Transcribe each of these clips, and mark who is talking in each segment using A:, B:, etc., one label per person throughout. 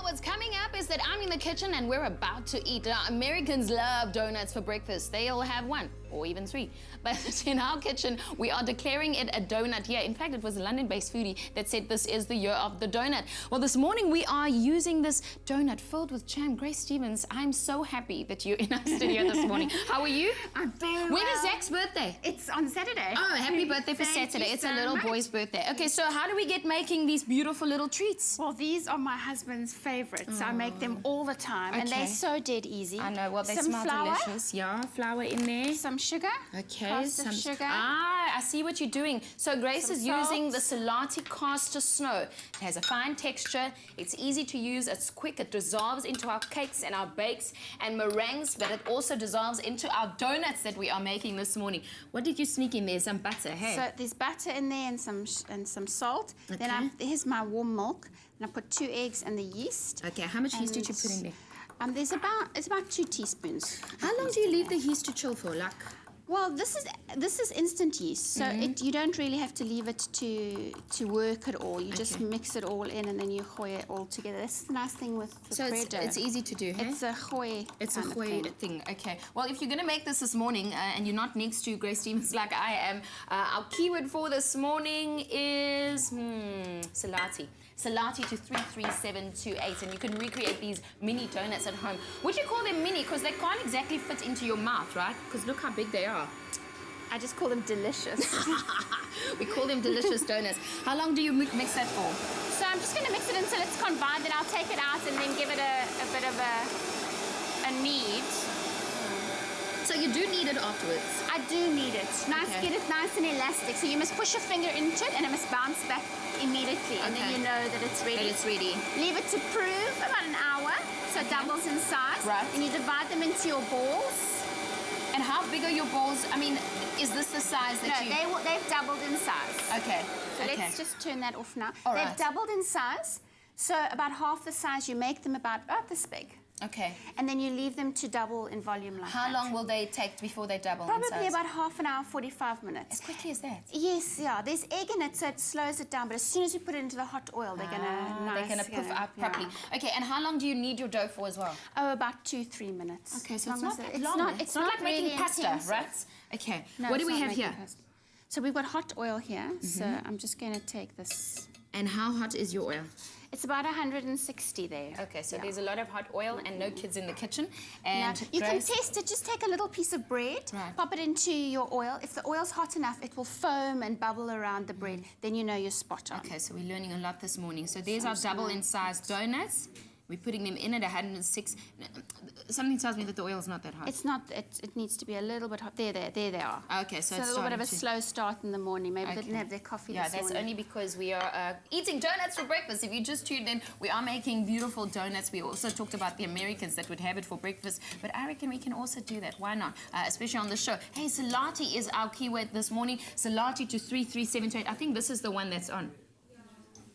A: What's coming up is that I'm in the kitchen and we're about to eat. Americans love donuts for breakfast. They all have one or even three. But in our kitchen, we are declaring it a donut year. In fact, it was a London-based foodie that said this is the year of the donut. Well, this morning we are using this donut filled with jam. Grace Stevens, I'm so happy that you're in our studio this morning. How are you?
B: I'm very
A: well. When is Zach's birthday?
B: It's on Saturday.
A: Oh, happy birthday for Saturday. It's a little boy's birthday. Okay, so how do we get making these beautiful little treats?
B: Well, these are my husband's favorites. I make them all the time, and they're so dead easy.
A: I know. Well, they
B: some
A: smell
B: flour,
A: delicious. Yeah, flour in there.
B: some sugar.
A: Okay,
B: some sugar.
A: Ah, I see what you're doing. So Grace is using the Selati caster snow. It has a fine texture. It's easy to use. It's quick. It dissolves into our cakes and our bakes and meringues, but it also dissolves into our donuts that we are making this morning. What did you sneak in there? Some butter, hey?
B: So there's butter in there and some salt. Okay. Then here's my warm milk, and I put 2 eggs and the yeast.
A: Okay, how much yeast did you put in there?
B: It's about 2 teaspoons.
A: How long do you leave the yeast to chill for? Like,
B: well, this is instant yeast, so you don't really have to leave it to work at all. You just mix it all in and then you gooi it all together. That's the nice thing with bread dough.
A: It's easy to do, hey?
B: It's a gooi.
A: It's a gooi thing. Okay. Well, if you're going to make this morning and you're not next to Grace Stevens like I am, our keyword for this morning is Selati. Selati to 33728, and you can recreate these mini donuts at home. Would you call them mini? Because they can't exactly fit into your mouth, right? Because look how big they are.
B: I just call them delicious.
A: We call them delicious donuts. How long do you mix that for?
B: So I'm just going to mix it until it's combined, then I'll take it out and then give it a bit of a knead.
A: So you do knead it afterwards?
B: I do knead it. Get it nice and elastic. So you must push your finger into it and it must bounce back immediately, and then you know that it's ready.
A: It's ready.
B: Leave it to prove about an hour, so it doubles in size.
A: Right.
B: And you divide them into your balls.
A: And how big are your balls? I mean, is this the size that
B: No, they've doubled in size.
A: Okay.
B: So let's just turn that off now.
A: All
B: they've
A: right.
B: doubled in size, so about half the size. You make them about this big.
A: Okay.
B: And then you leave them to double in volume like
A: How long will they take before they double in
B: Probably
A: size?
B: about half an hour, 45 minutes.
A: As quickly as that?
B: Yes, yeah. There's egg in it, so it slows it down. But as soon as you put it into the hot oil, they're gonna
A: puff up properly.
B: Yeah.
A: Okay, and how long do you knead your dough for as well?
B: Oh, about 2-3 minutes.
A: Okay, so it's not that long. It's not like
B: really
A: making pasta,
B: intense.
A: right? Okay.
B: No,
A: what do we have here?
B: Pasta. So we've got hot oil here. So I'm just going to take this.
A: And how hot is your oil?
B: It's about 160 there.
A: Okay, so there's a lot of hot oil and no kids in the kitchen. And
B: now, you can test it. Just take a little piece of bread, pop it into your oil. If the oil's hot enough, it will foam and bubble around the bread. Then you know you're spot on.
A: Okay, so we're learning a lot this morning. So there's our double in size donuts. We're putting them in at 106. Something tells me that the oil's not that hot.
B: It's not. It needs to be a little bit hot. There they are.
A: Okay, so
B: it's
A: it's
B: a little bit of a slow start in the morning. Maybe they didn't have their coffee this morning.
A: Yeah, that's only because we are eating donuts for breakfast. If you just tuned in, we are making beautiful donuts. We also talked about the Americans that would have it for breakfast, but I reckon we can also do that. Why not? Especially on the show. Hey, Selati is our keyword this morning. Selati to 33728. I think this is the one that's on.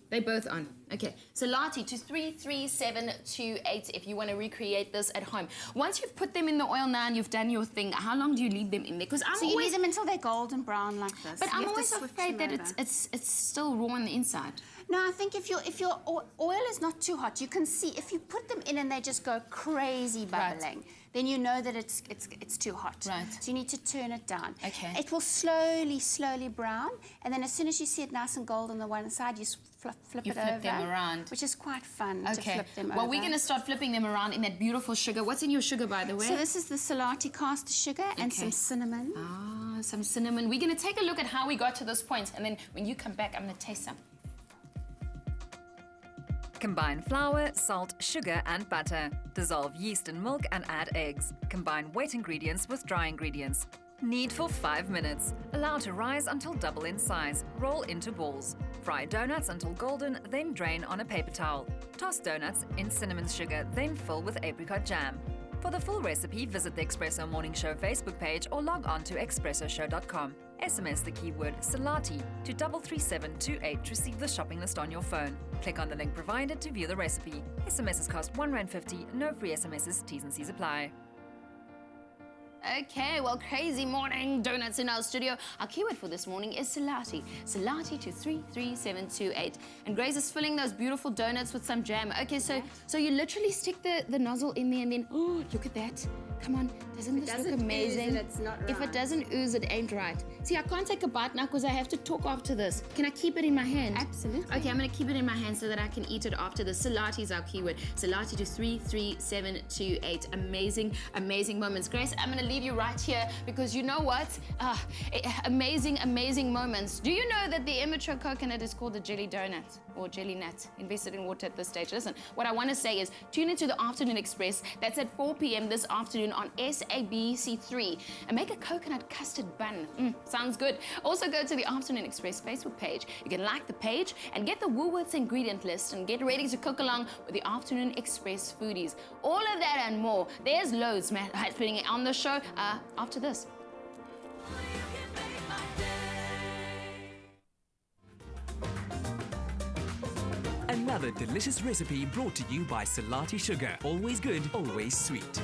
A: They're both on. Okay, Selati to 33728 if you want to recreate this at home. Once you've put them in the oil now and you've done your thing, how long do you leave them in there? Because
B: you leave them until they're golden brown like this.
A: But I'm always afraid that it's still raw on the inside.
B: No, I think if your oil is not too hot, you can see if you put them in and they just go crazy bubbling, then you know that it's too hot.
A: Right.
B: So you need to turn it down.
A: Okay.
B: It will slowly brown, and then as soon as you see it nice and gold on the one side, you flip it over.
A: Them around.
B: Which is quite fun to flip them over.
A: Well, we're going to start flipping them around in that beautiful sugar. What's in your sugar, by the way?
B: So this is the Selati caster sugar and some cinnamon.
A: Ah, some cinnamon. We're going to take a look at how we got to this point, and then when you come back, I'm going to taste some.
C: Combine flour, salt, sugar and butter. Dissolve yeast and milk and add eggs. Combine wet ingredients with dry ingredients. Knead for 5 minutes. Allow to rise until double in size. Roll into balls. Fry donuts until golden, then drain on a paper towel. Toss donuts in cinnamon sugar, then fill with apricot jam. For the full recipe, visit the Expresso Morning Show Facebook page or log on to expressoshow.com. SMS the keyword Selati to 33728 to receive the shopping list on your phone. Click on the link provided to view the recipe. SMSs cost R1.50, no free SMSs, T's and C's apply.
A: Okay, well, crazy morning donuts in our studio. Our keyword for this morning is Selati. Selati to 33728. And Grace is filling those beautiful donuts with some jam. Okay, so you literally stick the nozzle in there and then, oh, look at that. Come on, doesn't this look amazing?
B: It's not right.
A: If it doesn't ooze, it ain't right. See, I can't take a bite now because I have to talk after this. Can I keep it in my hand?
B: Absolutely.
A: Okay, I'm gonna keep it in my hand so that I can eat it after this. Selati is our keyword. Selati to 33728. Amazing, amazing moments. Grace, I'm gonna leave you right here because you know what? Amazing, amazing moments. Do you know that the immature coconut is called the jelly donut or jelly nut? Invested in water at this stage. Listen, what I want to say is tune into the Afternoon Express. That's at 4 p.m. this afternoon on SABC3 and make a coconut custard bun. Sounds good. Also go to the Afternoon Express Facebook page. You can like the page and get the Woolworths ingredient list and get ready to cook along with the Afternoon Express foodies. All of that and more. There's loads happening on the show after this.
D: Another delicious recipe brought to you by Selati Sugar. Always good, always sweet.